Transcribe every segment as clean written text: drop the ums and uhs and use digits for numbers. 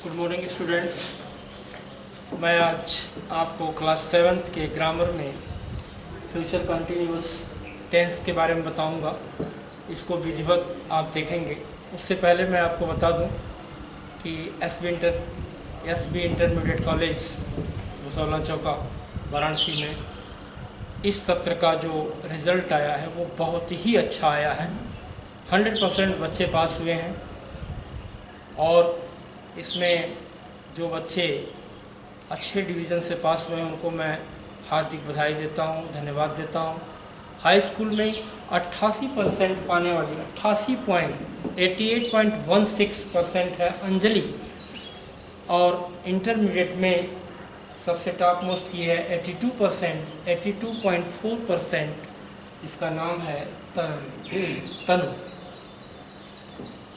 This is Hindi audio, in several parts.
Good morning students. मैं आज आपको क्लास 7th के ग्रामर में फ्यूचर कंटिन्यूअस टेंस के बारे में बताऊंगा। इसको विधिवत आप देखेंगे। उससे पहले मैं आपको बता दूं कि एसबी इंटरमीडिएट कॉलेज भुसौला चौका वाराणसी में इस सत्र का जो रिज़ल्ट आया है वो बहुत ही अच्छा आया है। 100% बच्चे पास हुए हैं और इसमें जो बच्चे अच्छे डिवीज़न से पास हुए हैं उनको मैं हार्दिक बधाई देता हूं, धन्यवाद देता हूं। हाई स्कूल में 88% पाने वाली 88.16% है अंजलि, और इंटरमीडिएट में सबसे टॉप मोस्ट की है 82.4%। इसका नाम है तनु।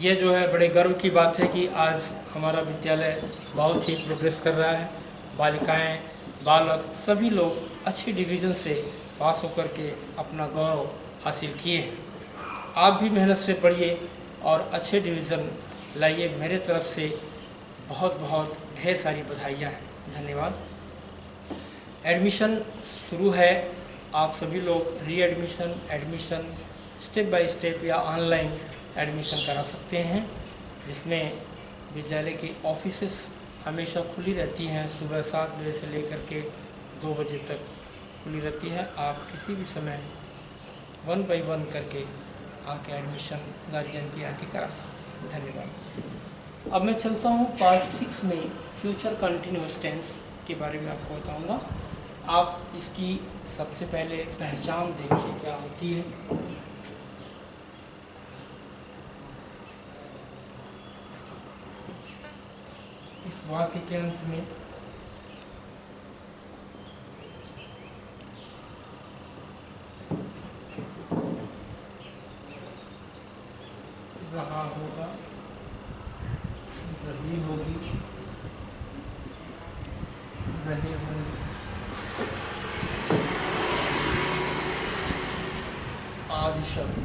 ये जो है बड़े गर्व की बात है कि आज हमारा विद्यालय बहुत ही प्रोग्रेस कर रहा है। बालिकाएं, बालक सभी लोग अच्छे डिवीज़न से पास होकर के अपना गौरव हासिल किए हैं। आप भी मेहनत से पढ़िए और अच्छे डिवीज़न लाइए। मेरे तरफ से बहुत बहुत ढेर सारी बधाइयाँ हैं। धन्यवाद। एडमिशन शुरू है। आप सभी लोग एडमिशन स्टेप बाय स्टेप या ऑनलाइन एडमिशन करा सकते हैं, जिसमें विद्यालय की ऑफिसेस हमेशा खुली रहती हैं। सुबह 7 बजे से लेकर के 2 बजे तक खुली रहती है। आप किसी भी समय 1 by 1 करके आके एडमिशन गार्जियन की आके करा सकते हैं। धन्यवाद। अब मैं चलता हूँ पार्ट 6 में फ्यूचर कंटिन्यूअस टेंस के बारे में आपको बताऊँगा। आप इसकी सबसे पहले पहचान देखिए क्या होती है। इस वाक्य के अंत में रहा होगा, रही होगी, रहे होंगे, आदि शब्द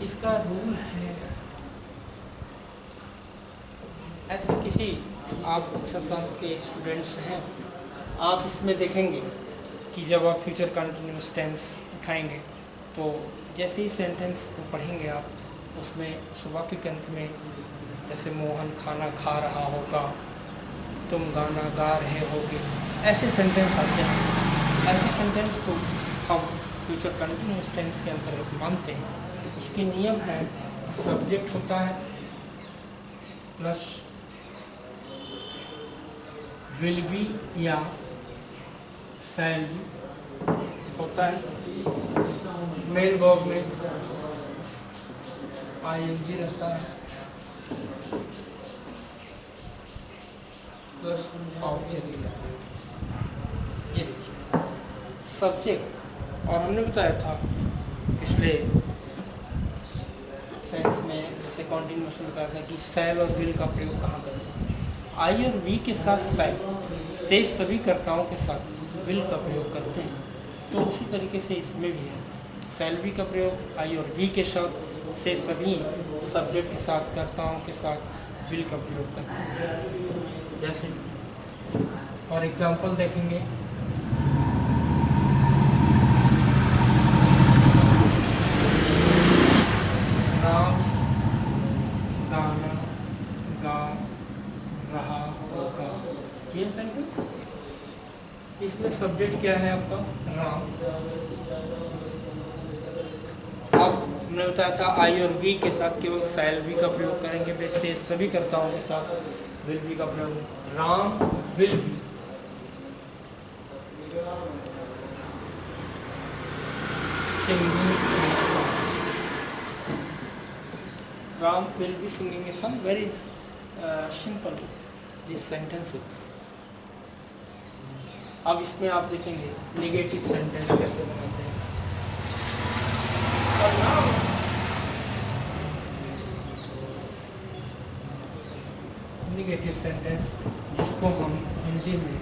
इसका रूल है। ऐसे किसी आप कक्षा 7 के स्टूडेंट्स हैं, आप इसमें देखेंगे कि जब आप फ्यूचर कंटिन्यूअस टेंस उठाएंगे तो जैसे ही सेंटेंस को पढ़ेंगे आप, उसमें वाक्य के अंत में जैसे मोहन खाना खा रहा होगा, तुम गाना गा रहे होगे, ऐसे सेंटेंस आते हैं। ऐसे सेंटेंस को हम फ्यूचर कंटिन्यूअस टेंस के अंतर्गत मानते हैं। उसके नियम है, सब्जेक्ट होता है प्लस विल बी या शैल बी होता है। मेन वर्ब में आईएनजी रहता है प्लस ऑब्जेक्ट रहता है। ये देखिए सब्जेक्ट, और हमने बताया था पिछले सेंस में जैसे कॉन्टिन्यूस में बताया था कि शैल और विल का प्रयोग कहाँ करते हैं। आई और वी के साथ शैल, शेष सभी कर्ताओं के साथ विल का प्रयोग करते हैं। तो उसी तरीके से इसमें भी है, शैल भी का प्रयोग आई और वी के साथ, शेष सभी सब्जेक्ट के साथ, कर्ताओं के साथ विल का प्रयोग करते हैं। जैसे और एग्जाम्पल देखेंगे, राम गाना गा रहा होगा। ये सेंटेंस, इसमें सब्जेक्ट क्या है आपका? राम। अब हमने बताया था आई और वी के साथ केवल शैल भी का प्रयोग करेंगे, वैसे सभी कर्ताओं के साथ विल बी का प्रयोग। Ram will be, singing Ram will be singing a song. Very simple these sentences. अब इसमें आप देखेंगे नेगेटिव सेंटेंस कैसे बनाते हैं। नेगेटिव सेंटेंस जिसको हम हिंदी में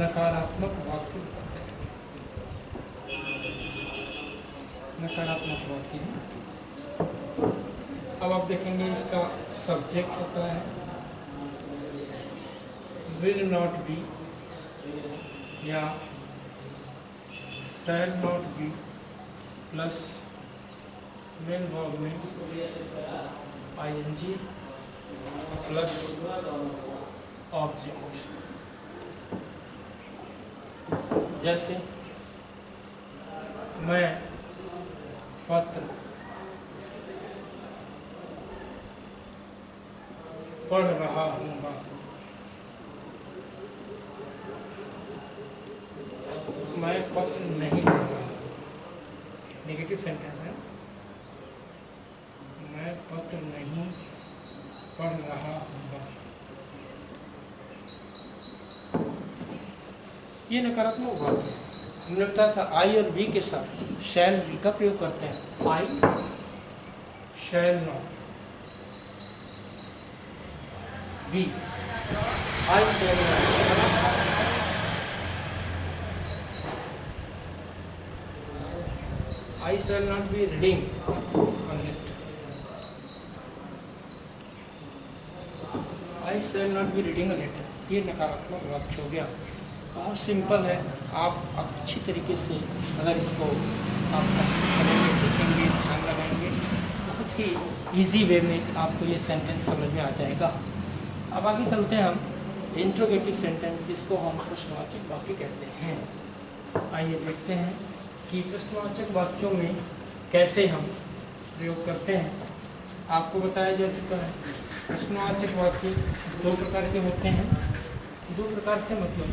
नकारात्मक वाक्य कहते हैं। नकारात्मक वाक्य है। अब आप देखेंगे इसका सब्जेक्ट होता है विल नॉट बी या शैल not B plus main verb में ing प्लस ऑब्जेक्ट। जैसे मैं पत्र पढ़ रहा हूँगा, मैं पत्र नहीं पढ़ रहा। नेगेटिव सेंटेंस है, मैं पत्र नहीं पढ़ रहा हूँगा। ये नकारात्मक वाक्य है। हमने बताया था आई और बी के साथ शैल बी का प्रयोग करते हैं। I shall not be, I shall not, I shall not be reading on it. I shall not be reading on it. ये नकारात्मक वाक्य हो गया। बहुत सिंपल है। आप अच्छी तरीके से अगर इसको आप प्रैक्टिस करेंगे, देखेंगे, ध्यान लगाएंगे, बहुत ही इजी वे में आपको ये सेंटेंस समझ में आ जाएगा। अब आगे चलते हैं हम इंट्रोगेटिव सेंटेंस, जिसको हम प्रश्नवाचक वाक्य कहते हैं। आइए देखते हैं कि प्रश्नवाचक वाक्यों में कैसे हम प्रयोग करते हैं। आपको बताया जा चुका है प्रश्नवाचक वाक्य दो प्रकार के होते हैं। दो प्रकार से मतलब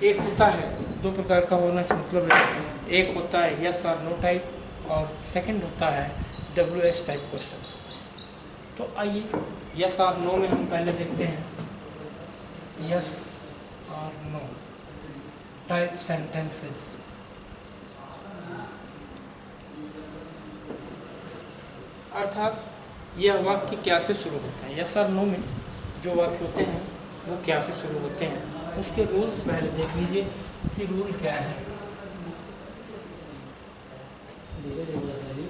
एक होता है, दो प्रकार का होने से मतलब है, एक होता है यस और नो टाइप और सेकंड होता है WS टाइप क्वेश्चन। तो आइए यस और नो में हम पहले देखते हैं यस और नो टाइप सेंटेंसेस। अर्थात यह वाक्य क्या से शुरू होता है। यस और नो में जो वाक्य होते हैं वो क्या से शुरू होते हैं, उसके रूल्स पहले देख लीजिए कि रूल क्या है।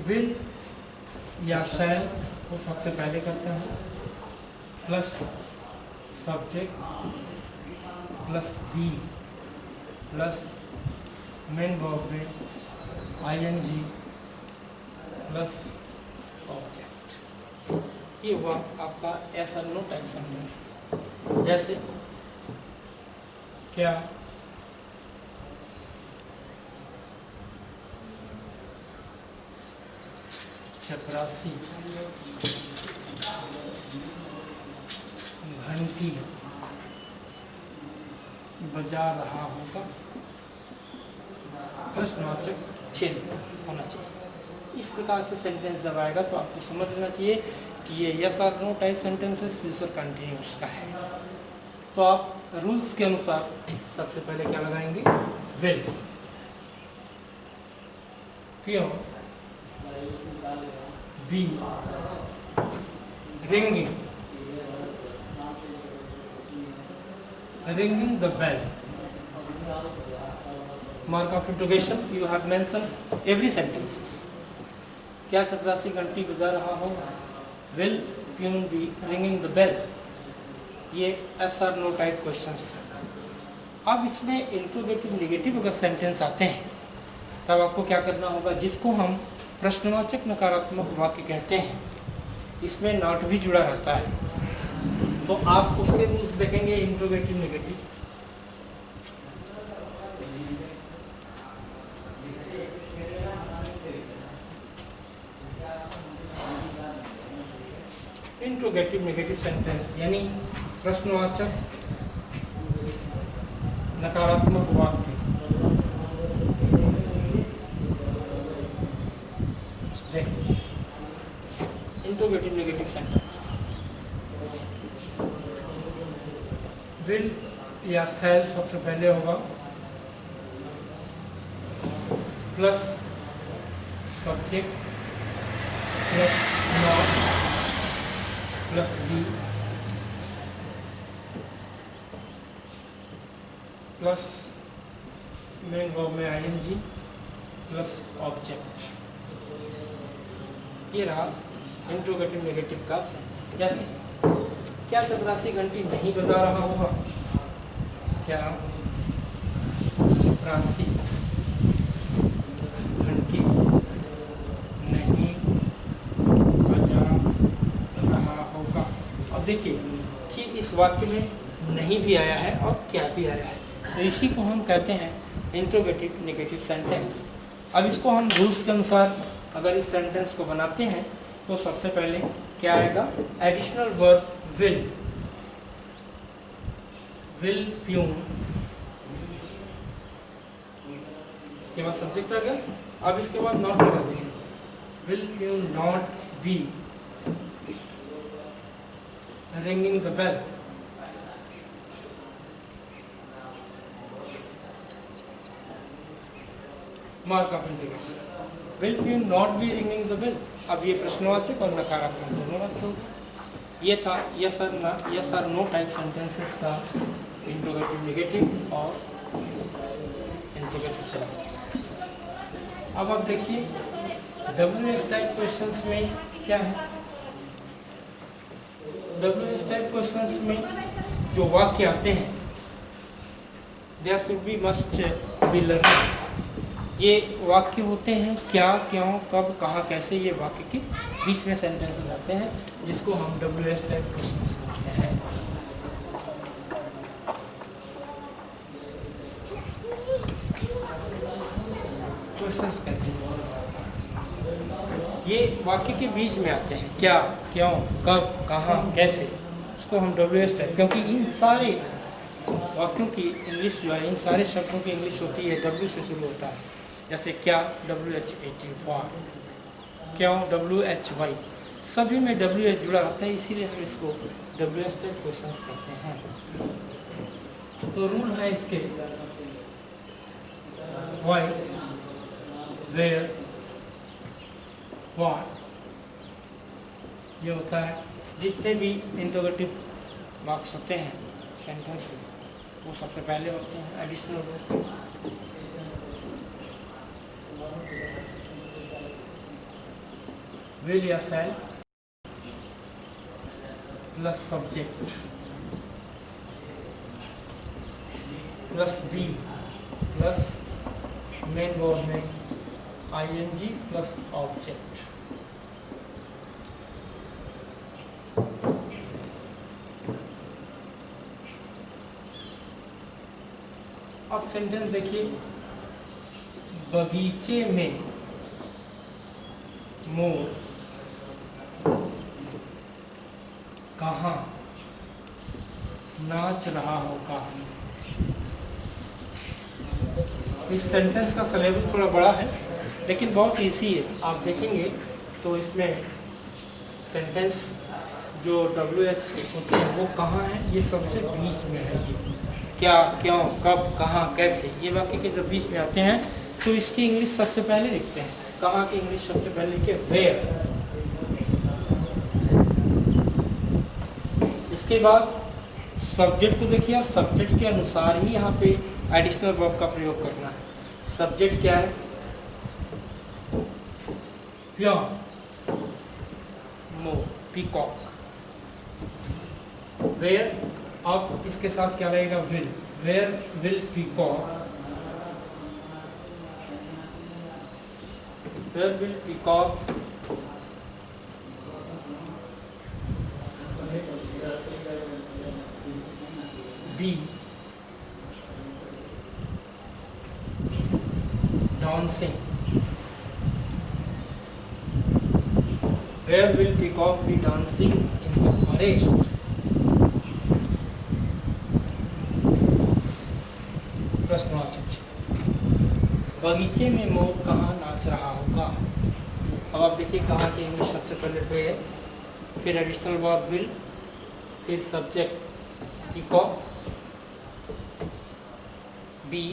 विल या शैल को सबसे पहले करते हैं, plus subject plus be plus main verb में ing प्लस ऑब्जेक्ट। ये हुआ आपका यस और नो टाइप सेंटेंस। जैसे क्या चपरासी घंटी बजा रहा होगा, प्रश्नवाचक चिन्ह होना चाहिए। इस प्रकार से सेंटेंस जब आएगा तो आपको समझ लेना चाहिए कि ये यस और no type sentences future continuous का है। तो आप रूल्स के अनुसार सबसे पहले क्या लगाएंगे, विल, क्यों, be, ringing, ringing the bell, mark of interrogation you have mentioned every sentences। क्या चपरासी घंटी बजा रहा होगा, will peon be ringing the bell। ये एस और नो टाइप क्वेश्चंस हैं। अब इसमें इंट्रोगेटिव नेगेटिव अगर सेंटेंस आते हैं तब आपको क्या करना होगा, जिसको हम प्रश्नवाचक नकारात्मक वाक्य कहते हैं, इसमें नॉट भी जुड़ा रहता है। तो आप उसके रूल्स देखेंगे interrogative negative. Interrogative negative sentence यानी प्रश्नवाचक नकारात्मक वाक्य। देखिए इंट्रोगेटिव नेगेटिव सेंटेंस, विल या शैल सबसे पहले होगा, plus subject plus not plus be plus main verb में ing प्लस ऑब्जेक्ट। ये रहा इंट्रोगेटिव नेगेटिव का सेंटेंस। जैसे क्या चपरासी घंटी नहीं बजा रहा होगा? क्या चपरासी घंटी नहीं बजा रहा होगा? अब देखिए कि इस वाक्य में नहीं भी आया है और क्या भी आया है, तो इसी को हम कहते हैं इंट्रोगेटिव नेगेटिव सेंटेंस। अब इसको हम रूल्स के अनुसार अगर इस सेंटेंस को बनाते हैं तो सबसे पहले क्या आएगा? Additional verb will, will peon, इसके बाद सब्जेक्ट आ गया। अब इसके बाद नॉट लगा देंगे, will peon not be ringing the bell. Mark of integration, will peon not be ringing the bell. अब ये प्रश्नवाचक और नकारात्मक दोनों रखते हो। ये था यस और नो टाइप सेंटेंसेस का इंट्रोगेटिव नेगेटिव और इंट्रोगेटिव सेंटेंस। अब आप देखिए WH टाइप क्वेश्चंस में क्या है? WH टाइप क्वेश्चंस में जो वाक्य आते हैं there should be must be learning. ये वाक्य होते हैं क्या, क्यों, कब, कहाँ, कैसे। ये वाक्य के बीच में सेंटेंसेस आते हैं जिसको हम WH टाइप क्वेश्चंस कहते हैं। क्वेश्चंस कहते हैं ये वाक्य के बीच में आते हैं, क्या, क्यों, कब, कहाँ, कैसे। इसको हम WH टाइप, क्योंकि इन सारे वाक्यों की इंग्लिश जो है, इन सारे शब्दों की इंग्लिश होती है W से शुरू होता है। जैसे क्या WH80, वाह, क्यों WHY, सभी में WH जुड़ा रहता है, इसीलिए हम इसको WH टाइप क्वेश्चंस कहते हैं। तो रूल है इसके व्हाई, वेयर, व्हाट, ये होता है। जितने भी इंट्रोगेटिव मार्क्स होते हैं सेंटेंसेस वो सबसे पहले होते हैं एडिशनल विल या shall plus subject plus be plus main verb में ING प्लस ऑब्जेक्ट। अब सेंटेंस देखिए, बगीचे में मोर कहाँ नाच रहा होगा। इस सेंटेंस का सिलेबस थोड़ा बड़ा है लेकिन बहुत इजी है। आप देखेंगे तो इसमें सेंटेंस जो WH होते हैं वो कहाँ है, ये सबसे बीच में है। ये क्या, क्यों, कब, कहाँ, कैसे, ये वाक्य के जब बीच में आते हैं तो इसकी इंग्लिश सबसे पहले लिखते हैं। कहाँ की इंग्लिश सबसे पहले लिखे? वेयर। इसके बाद सब्जेक्ट को देखिए, और सब्जेक्ट के अनुसार ही यहाँ पे एडिशनल वर्ब का प्रयोग करना है। सब्जेक्ट क्या है? Pure, more, peacock. वेयर, अब इसके साथ क्या लगेगा? Will. Where will peacock, where will peacock be dancing. Where will peacock be dancing in the forest? प्रश्नवाचक, बगीचे में मोर कहाँ नाच रहा होगा। अब आप देखिए कहाँ की इंग्लिश सबसे पहले वेयर, फिर एडिशनल वर्ब विल, फिर subject peacock, be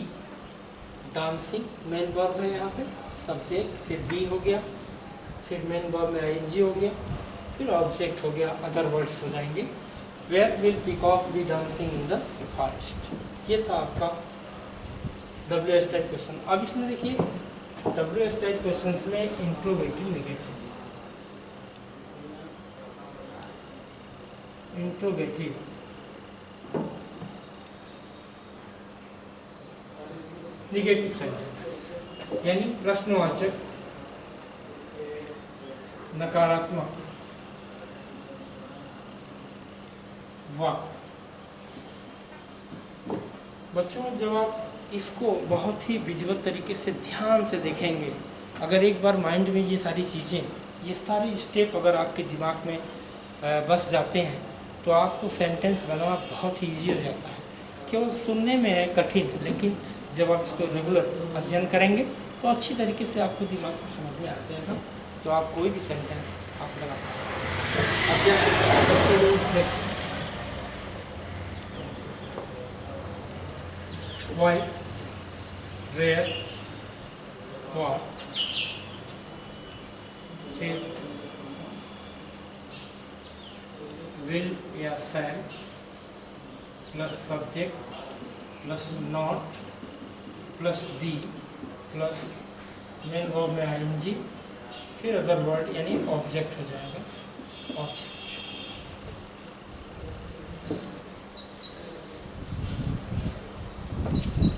dancing, main verb है यहाँ पे, सब्जेक्ट, फिर बी हो गया, फिर मेन वर्ब में ING हो गया, फिर ऑब्जेक्ट हो गया, अदर वर्ड्स हो जाएंगे। Where will peacock be dancing in the forest. ये था आपका WH टाइप क्वेश्चन। अब इसमें देखिए WS टाइप क्वेश्चंस में interrogative negative, interrogative negative sentence यानी प्रश्नवाचक नकारात्मक वाक्य। बच्चों जब आप इसको बहुत ही विधिवत तरीके से ध्यान से देखेंगे, अगर एक बार माइंड में ये सारी चीज़ें, ये सारे स्टेप अगर आपके दिमाग में बस जाते हैं तो आपको सेंटेंस बनाना बहुत ही ईजी हो जाता है। केवल सुनने में है कठिन, लेकिन जब आप इसको रेगुलर अध्ययन करेंगे तो अच्छी तरीके से आपको दिमाग में समझ में आ जाएगा, तो आप कोई भी सेंटेंस आप लगा सकते हैं। Why, where, what, if, will या shall plus subject plus not plus be plus main verb में ing, फिर अदर वर्ड यानी ऑब्जेक्ट हो जाएगा, ऑब्जेक्ट।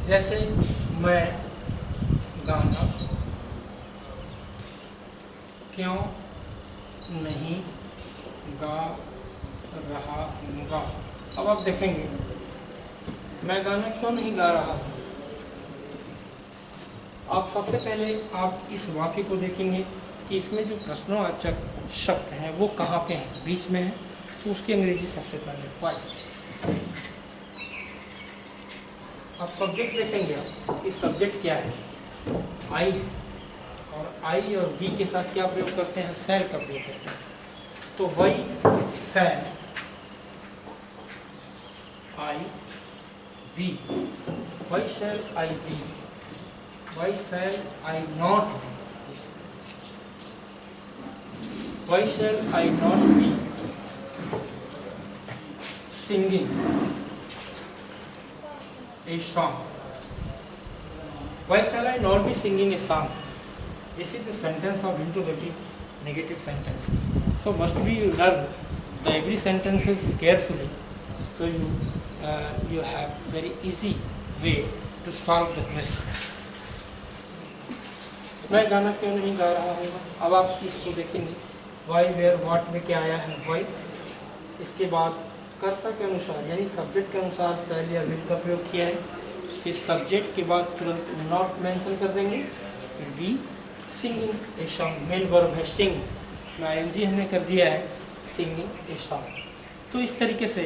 जैसे मैं गाना क्यों नहीं गा रहा हूँगा। अब आप देखेंगे मैं गाना क्यों नहीं गा रहा हूँ। आप सबसे पहले आप इस वाक्य को देखेंगे कि इसमें जो प्रश्नवाचक शब्द हैं वो कहाँ पे हैं, बीच में है, तो उसकी अंग्रेजी सबसे पहले वाई। आप सब्जेक्ट देखेंगे, आप इस सब्जेक्ट क्या है, आई है, और आई और बी के साथ क्या प्रयोग करते हैं, शैल का प्रयोग करते हैं। तो वही shall I be, why shall I be, why shall I not be, why shall I not be singing a song. Why shall I not be singing a song? This is the sentence of interrogative negative sentences. So must be you learn the every sentences carefully, so you have very easy way to solve the questions. मैं गाना क्यों नहीं गा रहा हूँ। अब आप इसको देखेंगे, why, where, what में क्या आया है, why। इसके बाद कर्ता के अनुसार यानी सब्जेक्ट के अनुसार शैल या विल का प्रयोग किया है। फिर सब्जेक्ट के बाद तुरंत नॉट मेंशन कर देंगे, फिर be singing a song, main verb है सिंग, इसमें आईएनजी हमने कर दिया है, सिंगिंग ए सॉन्ग। तो इस तरीके से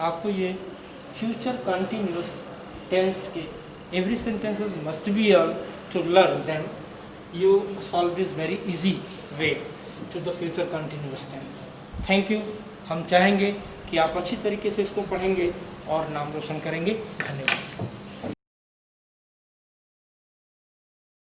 आपको ये फ्यूचर कंटिन्यूअस टेंस के every sentences must be all to learn them, you solve this very easy way to the future continuous tense. Thank you. हम चाहेंगे कि आप अच्छी तरीके से इसको पढ़ेंगे और नाम रोशन करेंगे। धन्यवाद।